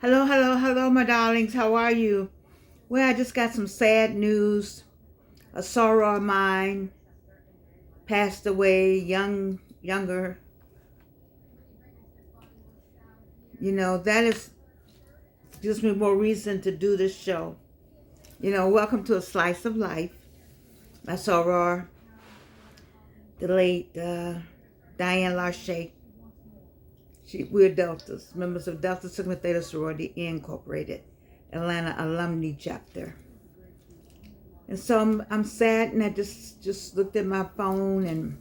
Hello, hello, hello, my darlings. How are you? Well, I just got some sad news. A sorrow of mine passed away younger. That is gives me more reason to do this show. Welcome to A Slice of Life. My soror, the late Diane Lachey. We're Deltas, members of Delta Sigma Theta Sorority Incorporated, Atlanta Alumni Chapter. And so I'm sad, and I just looked at my phone, and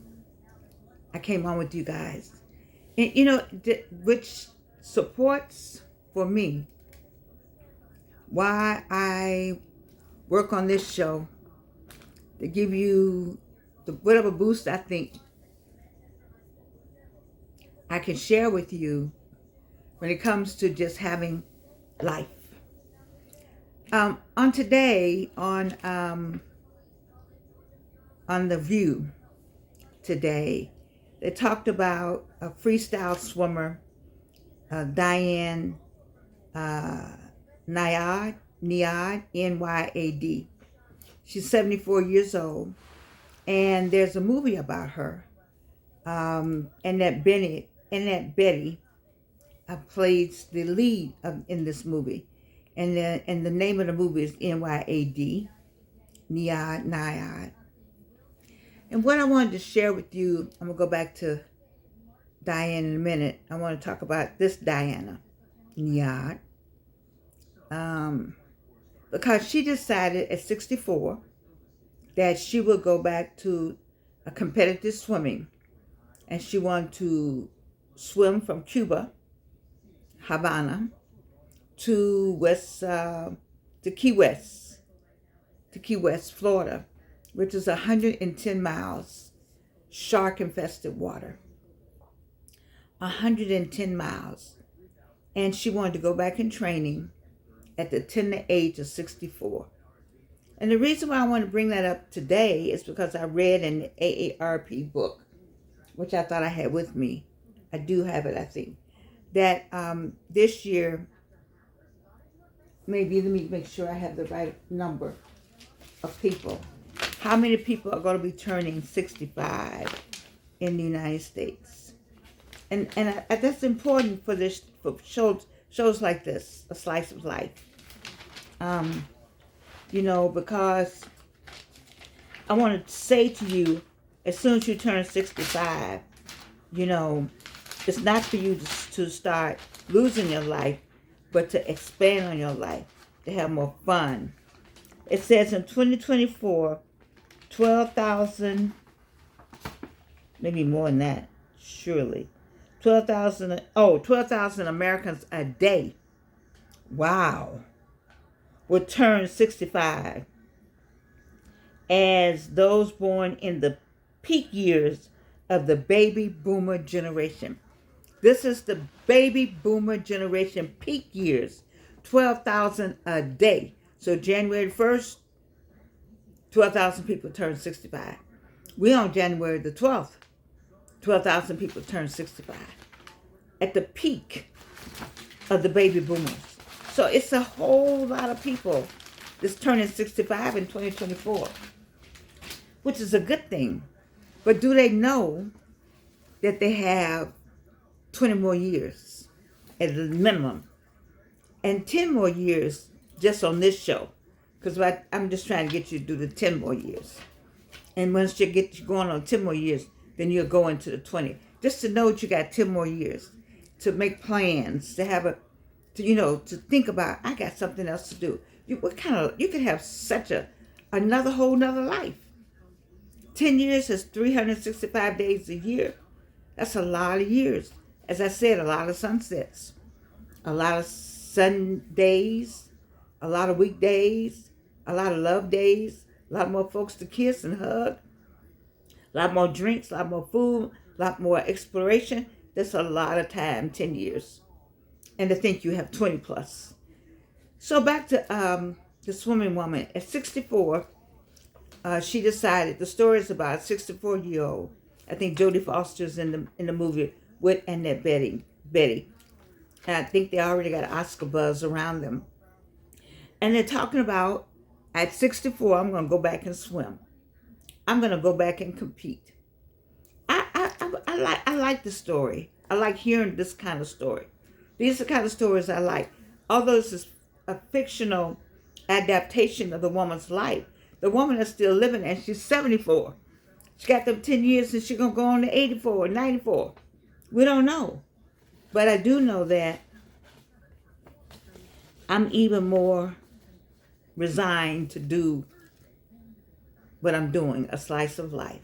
I came on with you guys. And which supports for me why I work on this show to give you whatever boost I think I can share with you when it comes to just having life. On today, on The View today, they talked about a freestyle swimmer, Diane Nyad, Nyad. She's 74 years old, and there's a movie about her. And that Betty plays the lead in this movie, and the name of the movie is NYAD, Nyad. And what I wanted to share with you, I'm gonna go back to Diane in a minute. I want to talk about this Diana Nyad, because she decided at 64 that she would go back to a competitive swimming, and she wanted to swim from Cuba, Havana, to Key West, Florida, which is 110 miles, shark-infested water. 110 miles. And she wanted to go back in training at the tender age of 64. And the reason why I want to bring that up today is because I read in the AARP book, which I thought I had with me. I do have it, I think. That this year, maybe let me make sure I have the right number of people. How many people are going to be turning 65 in the United States? And that's important for shows like this, A Slice of Life. Because I want to say to you, as soon as you turn 65, it's not for you to start losing your life, but to expand on your life, to have more fun. It says in 2024, 12,000, maybe more than that, surely. 12,000 Americans a day, wow, will turn 65 as those born in the peak years of the baby boomer generation. This is the baby boomer generation peak years, 12,000 a day. So January 1st, 12,000 people turn 65. We on January the 12th, 12,000 people turn 65 at the peak of the baby boomers. So it's a whole lot of people that's turning 65 in 2024, which is a good thing. But do they know that they have 20 more years at the minimum and 10 more years just on this show? Because I'm just trying to get you to do the 10 more years. And once you get going on 10 more years, then you'll go into the 20. Just to know that you got 10 more years, to make plans, to have to think about, I got something else to do. You could have such another whole nother life. 10 years is 365 days a year. That's a lot of years. As I said, a lot of sunsets, a lot of Sundays, a lot of weekdays, a lot of love days, a lot more folks to kiss and hug, a lot more drinks, a lot more food, a lot more exploration. That's a lot of time, 10 years. And to think you have 20 plus. So back to the swimming woman. At 64, she decided, the story is about a 64-year-old. I think Jodie Foster's in the movie with Annette Betty. And I think they already got Oscar buzz around them. And they're talking about at 64, I'm going to go back and swim. I'm going to go back and compete. I like the story. I like hearing this kind of story. These are the kind of stories I like. Although this is a fictional adaptation of the woman's life, the woman is still living and she's 74. She got them 10 years and she's going to go on to 84 or 94. We don't know. But I do know that I'm even more resigned to do what I'm doing, a slice of life.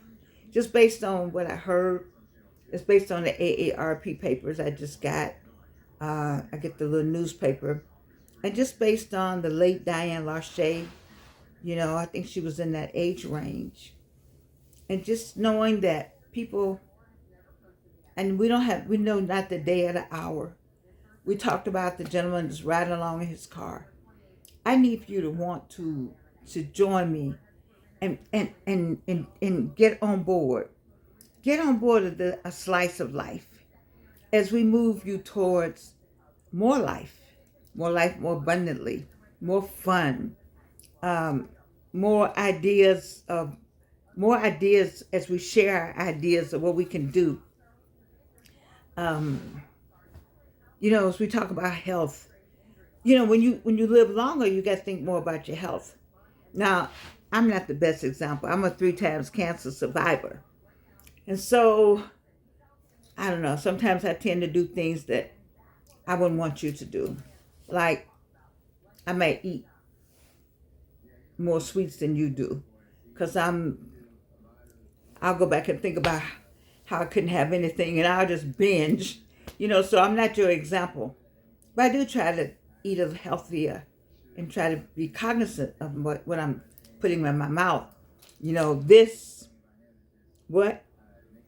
Just based on what I heard. It's based on the AARP papers I just got. I get the little newspaper. And just based on the late Diane Larche, I think she was in that age range. And just knowing that people, and we know not the day or the hour. We talked about the gentleman that's riding along in his car. I need for you to want to join me and get on board. Get on board of a slice of life as we move you towards more life more abundantly, more fun, more ideas as we share our ideas of what we can do. As we talk about health, when you live longer, you got to think more about your health. Now, I'm not the best example. I'm a 3 times cancer survivor. And so, I don't know, sometimes I tend to do things that I wouldn't want you to do. Like, I may eat more sweets than you do. Because I'll go back and think about how I couldn't have anything and I'll just binge. So I'm not your example. But I do try to eat a healthier and try to be cognizant of what I'm putting in my mouth. This, what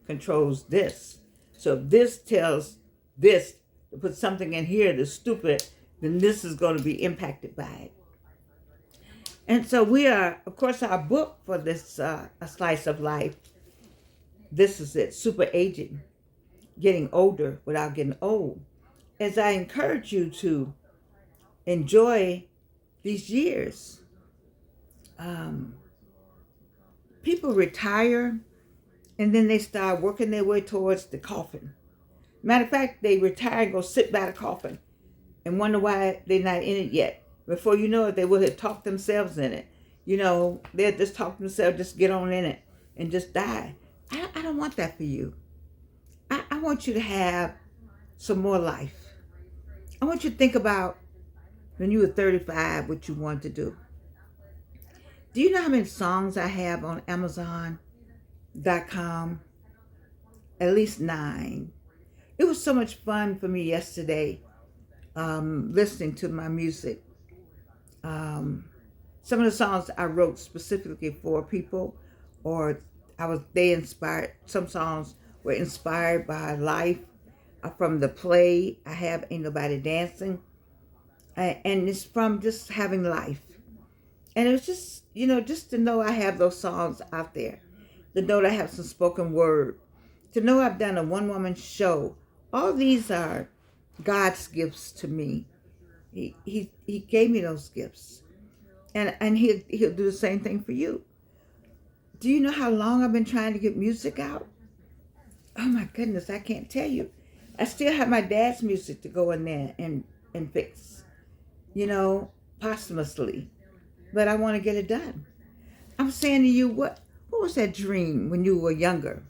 controls this. So if this tells this to put something in here that's stupid, then this is going to be impacted by it. And so we are, of course, our book for this A Slice of Life, this is it, Super Aging, Getting Older Without Getting Old. As I encourage you to enjoy these years. People retire and then they start working their way towards the coffin. Matter of fact, they retire and go sit by the coffin and wonder why they're not in it yet. Before you know it, they would have talked themselves in it. They'll just talk themselves, just get on in it and just die. I don't want that for you. I want you to have some more life. I want you to think about when you were 35, what you wanted to do. Do you know how many songs I have on Amazon.com? At least 9. It was so much fun for me yesterday listening to my music. Some of the songs I wrote specifically for people, or they inspired. Some songs were inspired by life from the play I have, Ain't Nobody Dancing, and it's from just having life. And it was just, just to know I have those songs out there, to know that I have some spoken word, to know I've done a one-woman show. All these are God's gifts to me. He gave me those gifts. And he'll do the same thing for you. Do you know how long I've been trying to get music out? Oh my goodness, I can't tell you. I still have my dad's music to go in there and fix, posthumously. But I want to get it done. I'm saying to you, what was that dream when you were younger?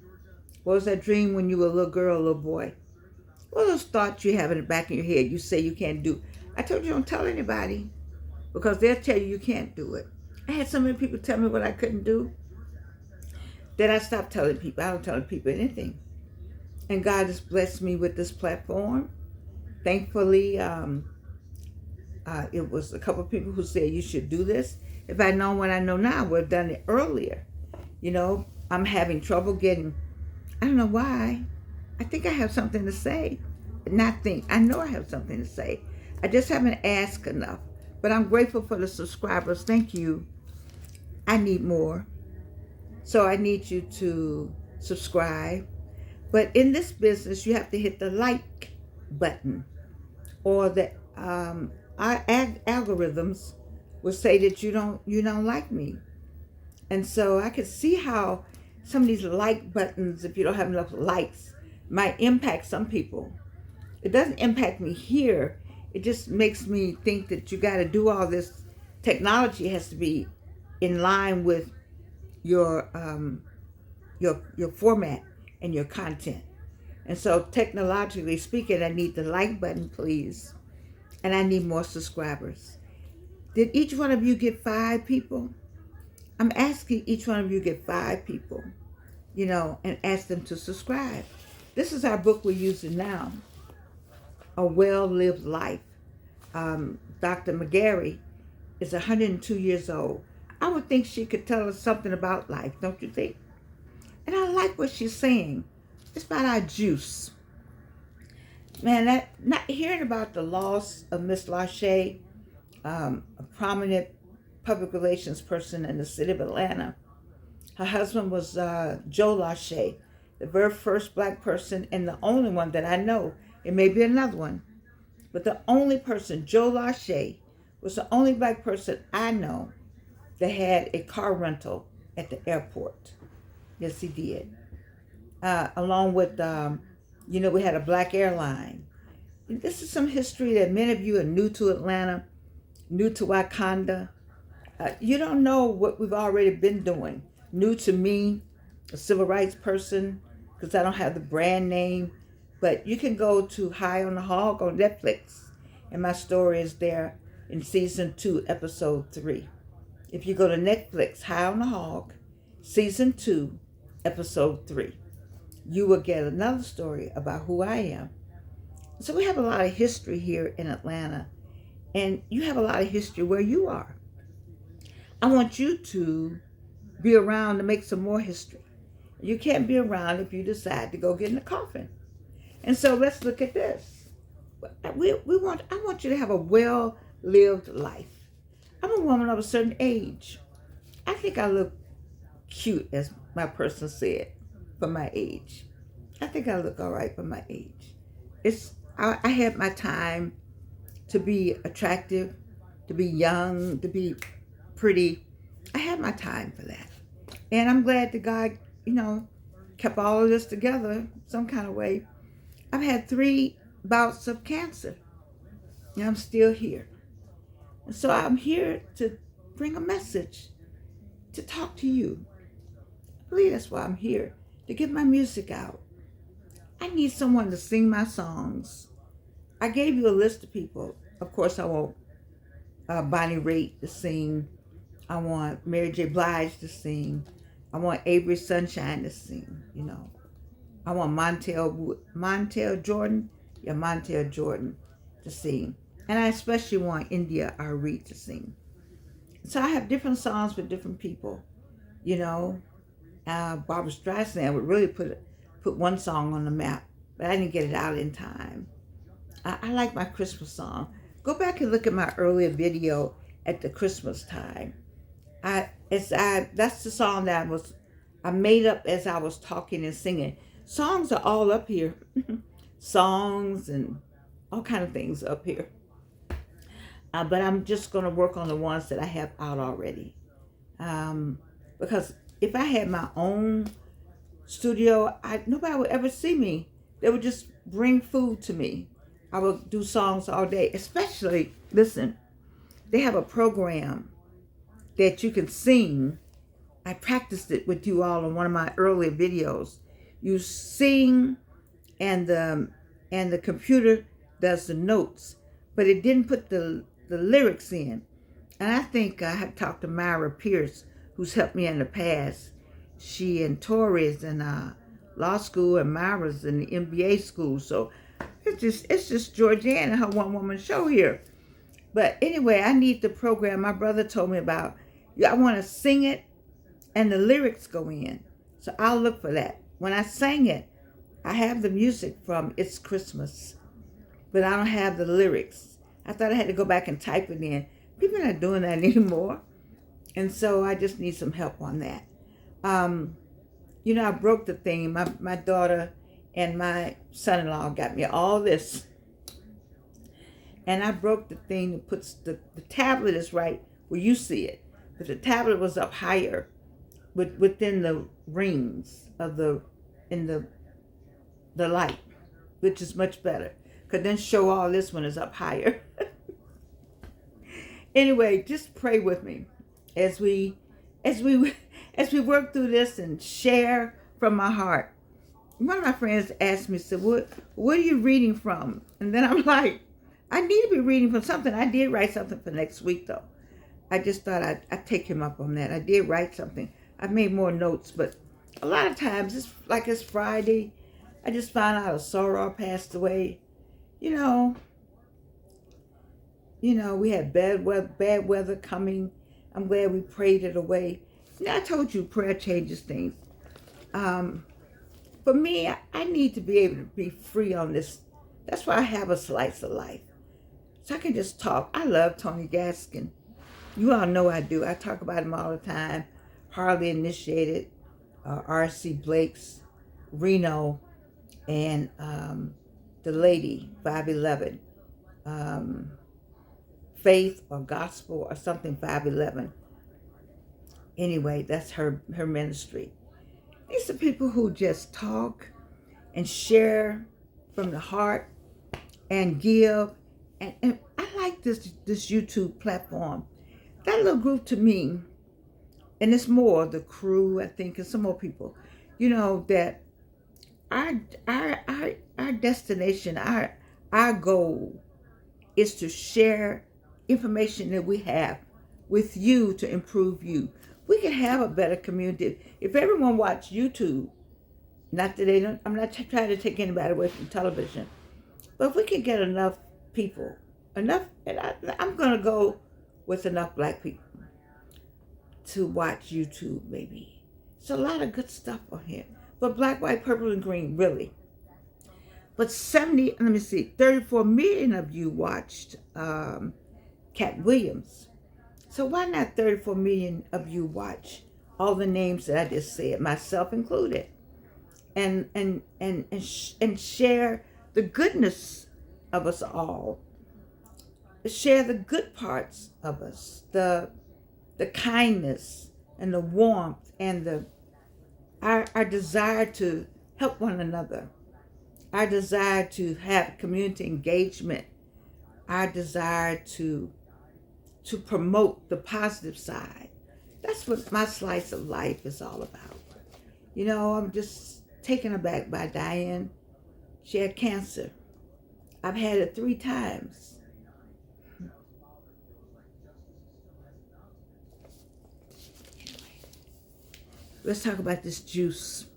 What was that dream when you were a little girl, a little boy? What are those thoughts you have in the back of your head you say you can't do? I told you don't tell anybody, because they'll tell you can't do it. I had so many people tell me what I couldn't do that I stopped telling people. I don't tell people anything. And God has blessed me with this platform. Thankfully, it was a couple of people who said you should do this. If I'd known what I know now, I would have done it earlier. I'm having trouble getting, I don't know why. I think I have something to say. I know I have something to say. I just haven't asked enough. But I'm grateful for the subscribers. Thank you. I need more. So I need you to subscribe. But in this business, you have to hit the like button or that our algorithms will say that you don't like me. And so I could see how some of these like buttons, if you don't have enough likes, might impact some people. It doesn't impact me here. It just makes me think that you got to do all this. Technology has to be in line with your your format and your content. And so, technologically speaking, I need the like button, please, and I need more subscribers. Did each one of you get 5 people? I'm asking each one of you get 5 people, and ask them to subscribe. This is our book we're using now, A Well-Lived Life. Dr. McGarry is 102 years old. I would think she could tell us something about life, don't you think? And I like what she's saying. It's about our juice. Man, that not hearing about the loss of Miss Lachey, a prominent public relations person in the city of Atlanta. Her husband was Joe Lachey, the very first black person and the only one that I know. It may be another one, but the only person, Joe Lachey, was the only black person I know that had a car rental at the airport. Yes, he did. Along with, we had a black airline. This is some history that many of you are new to Atlanta, new to Wakanda. You don't know what we've already been doing. New to me, a civil rights person, because I don't have the brand name. But you can go to High on the Hog on Netflix, and my story is there in season 2, episode 3. If you go to Netflix, High on the Hog, season 2, episode 3, you will get another story about who I am. So we have a lot of history here in Atlanta, and you have a lot of history where you are. I want you to be around to make some more history. You can't be around if you decide to go get in the coffin. And so let's look at this. I want you to have a well-lived life. I'm a woman of a certain age. I think I look cute, as my person said, for my age. I think I look all right for my age. I had my time to be attractive, to be young, to be pretty. I had my time for that. And I'm glad that God, kept all of this together some kind of way. I've had 3 bouts of cancer, and I'm still here. And so I'm here to bring a message, to talk to you. I believe that's why I'm here, to get my music out. I need someone to sing my songs. I gave you a list of people. Of course, I want Bonnie Raitt to sing. I want Mary J. Blige to sing. I want Avery Sunshine to sing, I want Montel Jordan to sing. And I especially want India Ari to sing. So I have different songs for different people, Barbara Streisand would really put one song on the map, but I didn't get it out in time. I like my Christmas song. Go back and look at my earlier video at the Christmas time. That's the song that I made up as I was talking and singing. Songs are all up here. Songs and all kind of things up here. But I'm just going to work on the ones that I have out already. Because if I had my own studio, nobody would ever see me. They would just bring food to me. I would do songs all day. Especially, listen, they have a program that you can sing. I practiced it with you all in one of my earlier videos. You sing, and the computer does the notes, but it didn't put the lyrics in. And I think I have talked to Myra Pierce, who's helped me in the past. She and Tori's in law school, and Myra's in the MBA school. So it's just Georgianne and her one-woman show here. But anyway, I need the program my brother told me about. I want to sing it, and the lyrics go in. So I'll look for that. When I sang it, I have the music from It's Christmas, but I don't have the lyrics. I thought I had to go back and type it in. People are not doing that anymore. And so I just need some help on that. I broke the thing. My daughter and my son-in-law got me all this. and I broke the thing that puts the tablet is right where you see it, but the tablet was up higher within the rings of the light, which is much better. Could then show all this one is up higher. Anyway, just pray with me as we as we as we work through this and share from my heart. One of my friends asked me, said, what are you reading from? And then I'm like, I need to be reading from something. I did write something for next week, though. I just thought I'd take him up on that. I did write something. I've made more notes, but a lot of times, it's Friday. I just found out a soror passed away. You know, we had bad weather coming. I'm glad we prayed it away. I told you prayer changes things. For me, I need to be able to be free on this. That's why I have a slice of life. So I can just talk. I love Tony Gaskin. You all know I do. I talk about him all the time. Hardly Initiated, R.C. Blake's, Reno, and the lady, 511. Faith or Gospel or something, 511. Anyway, that's her ministry. These are people who just talk and share from the heart and give. And I like this YouTube platform. That little group to me, and it's more the crew, I think, and some more people, that our destination, our goal is to share information that we have with you to improve you. We can have a better community if everyone watched YouTube. Not that they don't. I'm not trying to take anybody away from television, but if we can get enough people, and I'm gonna go with enough black people to watch YouTube. Maybe it's a lot of good stuff on here, but black, white, purple, and green, really. But 34 million of you watched Cat Williams. So why not 34 million of you watch all the names that I just said, myself included, and share the goodness of us all. Share the good parts of us, the kindness and the warmth and our desire to help one another, our desire to have community engagement, our desire to promote the positive side. That's what my slice of life is all about. I'm just taken aback by Diane. She had cancer. I've had it 3 times. Let's talk about this juice.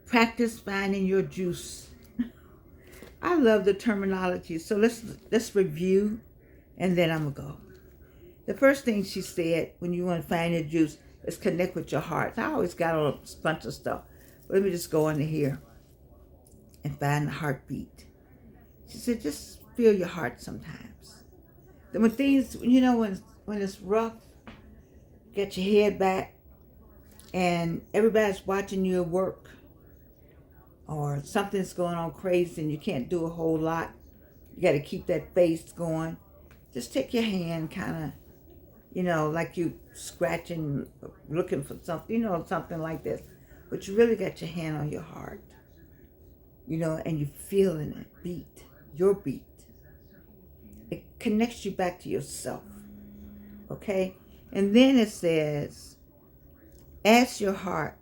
Practice finding your juice. I love the terminology. So let's review, and then I'm gonna go. The first thing she said when you want to find your juice is connect with your heart. I always got a bunch of stuff. But let me just go into here and find the heartbeat. She said, just feel your heart sometimes. Then when things, when it's rough, get your head back, and everybody's watching you at work, or something's going on crazy and you can't do a whole lot. You got to keep that face going. Just take your hand kind of, like you scratching, looking for something, something like this. But you really got your hand on your heart, and you're feeling it beat, your beat. It connects you back to yourself, okay? And then it says, ask your heart,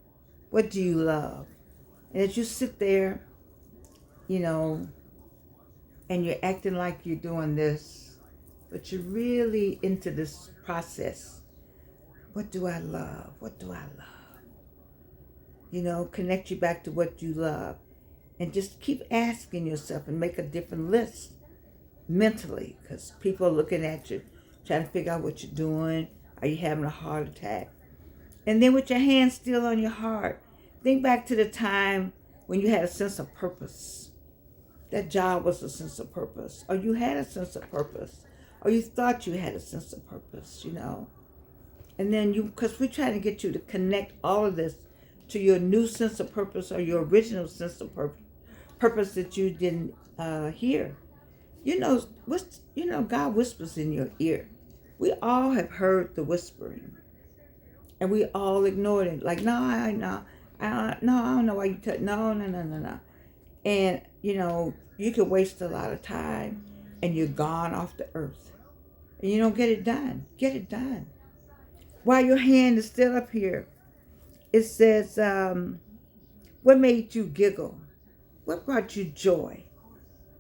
what do you love? And as you sit there, and you're acting like you're doing this, but you're really into this process. What do I love? What do I love? Connect you back to what you love. And just keep asking yourself and make a different list mentally, because people are looking at you, trying to figure out what you're doing. Are you having a heart attack? And then with your hand still on your heart, think back to the time when you had a sense of purpose. That job was a sense of purpose. Or you had a sense of purpose. Or you thought you had a sense of purpose, And then because we're trying to get you to connect all of this to your new sense of purpose or your original sense of purpose that you didn't hear. God whispers in your ear. We all have heard the whispering, and we all ignored it. Like, no, no, no, I don't know why you no, no, no, no, no. And you could waste a lot of time, and you're gone off the earth, and you don't get it done. Get it done while your hand is still up here. It says, "What made you giggle? What brought you joy?"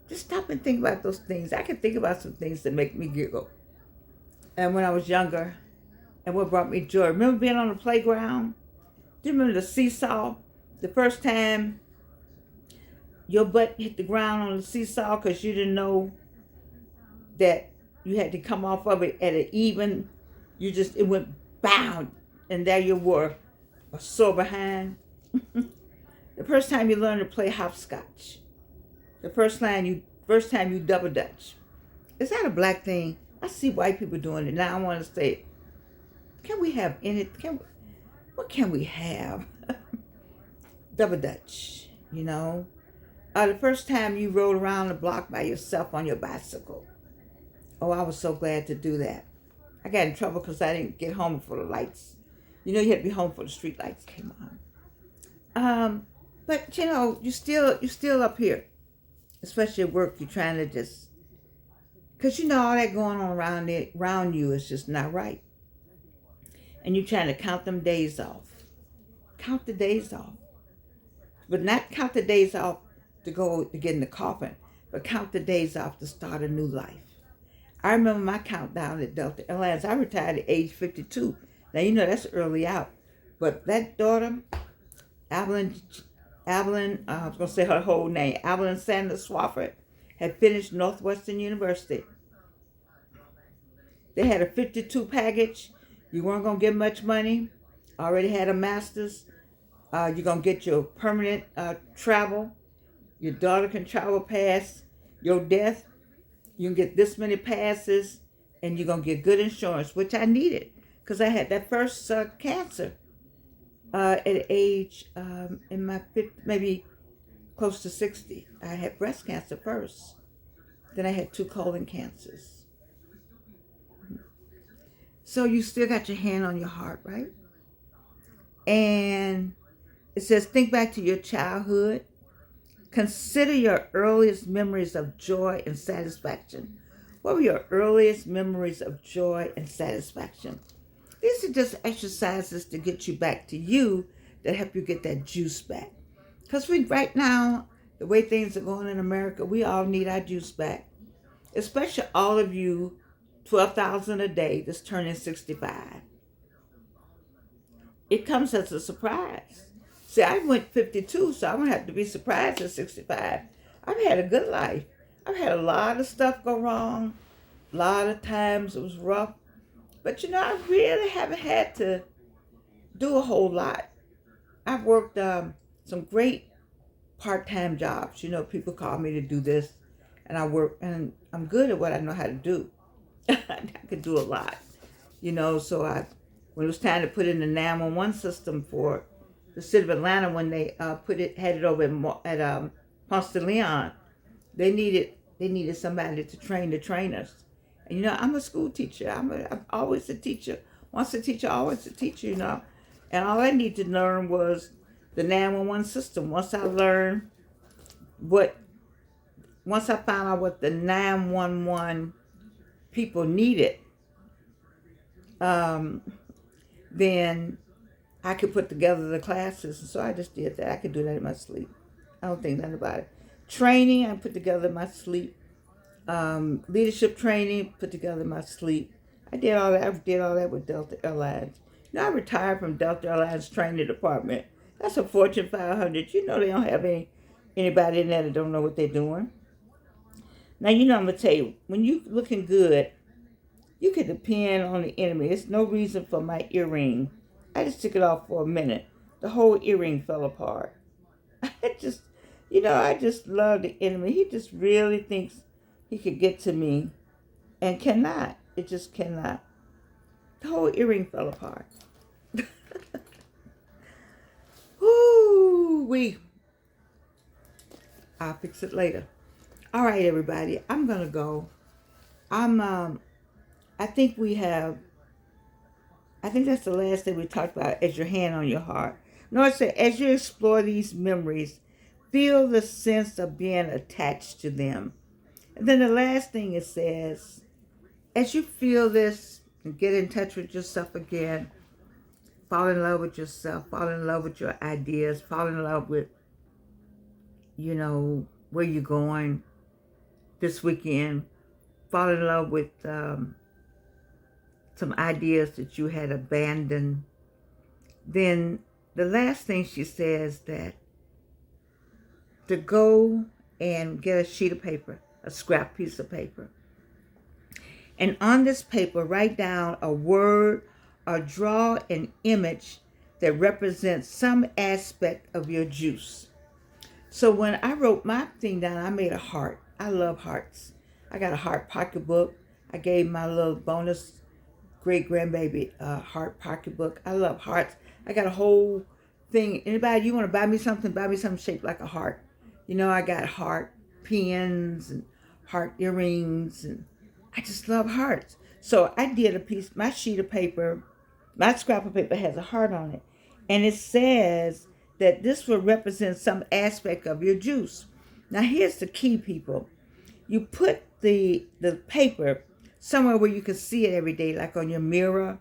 Just stop and think about those things. I can think about some things that make me giggle. And when I was younger, and what brought me joy. Remember being on the playground? Do you remember the seesaw? The first time your butt hit the ground on the seesaw because you didn't know that you had to come off of it at an even. It went bound, and there you were, a sore behind. The first time you learned to play hopscotch. The first time you double dutch. Is that a black thing? I see white people doing it now. I want to say, can we have what can we have? Double dutch, the first time you rode around the block by yourself on your bicycle. Oh, I was so glad to do that. I got in trouble because I didn't get home before the lights. You had to be home before the street lights came on. But you're still up here, especially at work. You're trying to just, because all that going on around you is just not right. And you're trying to count them days off. Count the days off. But not count the days off to get in the coffin, but count the days off to start a new life. I remember my countdown at Delta Airlines. I retired at age 52. Now, that's early out. But that daughter, Evelyn, I was going to say her whole name, Evelyn Sanders Swafford, had finished Northwestern University. They had a 52 package. You weren't going to get much money. Already had a master's. You're going to get your permanent travel. Your daughter can travel past your death. You can get this many passes, and you're going to get good insurance, which I needed because I had that first cancer at age, in my 50, maybe close to 60. I had breast cancer first. Then I had 2 colon cancers. So you still got your hand on your heart, right? And it says, think back to your childhood. Consider your earliest memories of joy and satisfaction. What were your earliest memories of joy and satisfaction? These are just exercises to get you back to you, that help you get that juice back. Because right now, the way things are going in America, we all need our juice back. Especially all of you, 12,000 a day, that's turning 65. It comes as a surprise. See, I went 52, so I don't have to be surprised at 65. I've had a good life. I've had a lot of stuff go wrong. A lot of times it was rough. But I really haven't had to do a whole lot. I've worked some great part-time jobs. People call me to do this, and I work, and I'm good at what I know how to do. I could do a lot. So when it was time to put in the 911 system for the city of Atlanta, when they had it over at Ponce de Leon, they needed somebody to train the trainers. And I'm a school teacher. I'm always a teacher. Once a teacher, always a teacher. And all I need to learn was the 911 system. Once I found out what the 911 people needed, then I could put together the classes. And so I just did that. I could do that in my sleep. I don't think nothing about it. Training, I put together in my sleep. Leadership training, put together in my sleep. I did all that with Delta Airlines. I retired from Delta Airlines training department. That's a Fortune 500. They don't have anybody in there that don't know what they're doing. Now, I'm going to tell you, when you looking good, you can depend on the enemy. There's no reason for my earring. I just took it off for a minute. The whole earring fell apart. I just love the enemy. He just really thinks he could get to me and cannot. It just cannot. The whole earring fell apart. I'll fix it later. All right, everybody. I'm gonna go. I think we have. I think that's the last thing we talked about. As your hand on your heart. No, it said as you explore these memories, feel the sense of being attached to them. And then the last thing it says, as you feel this and get in touch with yourself again, fall in love with yourself, fall in love with your ideas, fall in love with, where you're going this weekend, fall in love with some ideas that you had abandoned. Then the last thing she says that to go and get a sheet of paper, a scrap piece of paper. And on this paper, write down a word or draw an image that represents some aspect of your juice. So when I wrote my thing down, I made a heart. I love hearts. I got a heart pocketbook. I gave my little bonus great grandbaby a heart pocketbook. I love hearts. I got a whole thing. Anybody, you want to buy me something shaped like a heart. I got heart pins and heart earrings, and I just love hearts. So I did my sheet of paper, my scrap of paper has a heart on it. And it says that this will represent some aspect of your juice. Now here's the key, people. You put the paper somewhere where you can see it every day, like on your mirror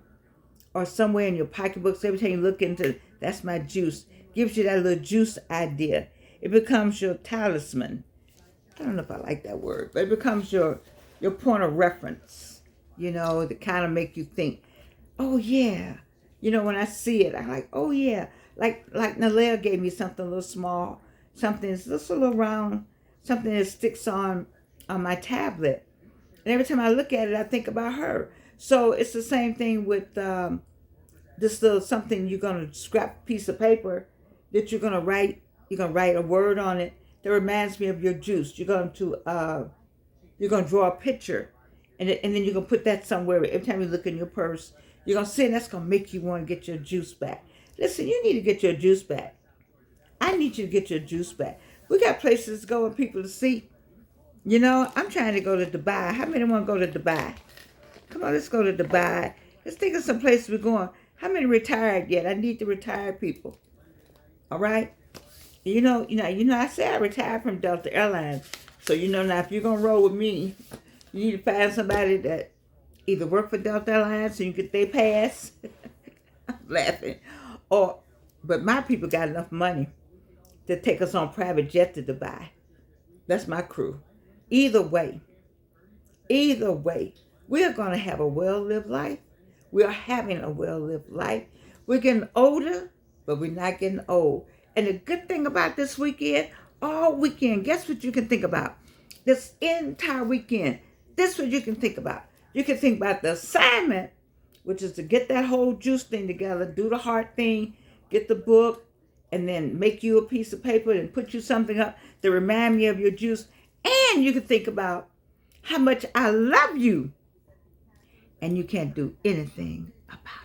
or somewhere in your pocketbook. So every time you look into it, that's my juice. Gives you that little juice idea. It becomes your talisman. I don't know if I like that word, but it becomes your point of reference, to kind of make you think, oh yeah. When I see it, I'm like, oh yeah. Like Nalea gave me something a little small, something that's just a little round, something that sticks on my tablet. And every time I look at it, I think about her. So it's the same thing with this little something you're going to scrap piece of paper that you're going to write. You're going to write a word on it that reminds me of your juice. You're going to draw a picture, and then you're going to put that somewhere. Every time you look in your purse, you're going to see, and that's going to make you want to get your juice back. Listen, you need to get your juice back. I need you to get your juice back. We got places to go and people to see. I'm trying to go to Dubai. How many want to go to Dubai? Come on, let's go to Dubai. Let's think of some places we're going. How many retired yet? I need the retired people. All right? I say I retired from Delta Airlines. So, now if you're going to roll with me, you need to find somebody that either work for Delta Airlines so you get their pass. I'm laughing. But my people got enough money to take us on private jet to Dubai. That's my crew. Either way, we are going to have a well-lived life. We are having a well-lived life. We're getting older, but we're not getting old. And the good thing about this weekend, all weekend, guess what you can think about? This entire weekend, this is what you can think about. You can think about the assignment, which is to get that whole juice thing together, do the heart thing, get the book, and then make you a piece of paper and put you something up to remind me of your juice. And you can think about how much I love you. And you can't do anything about it.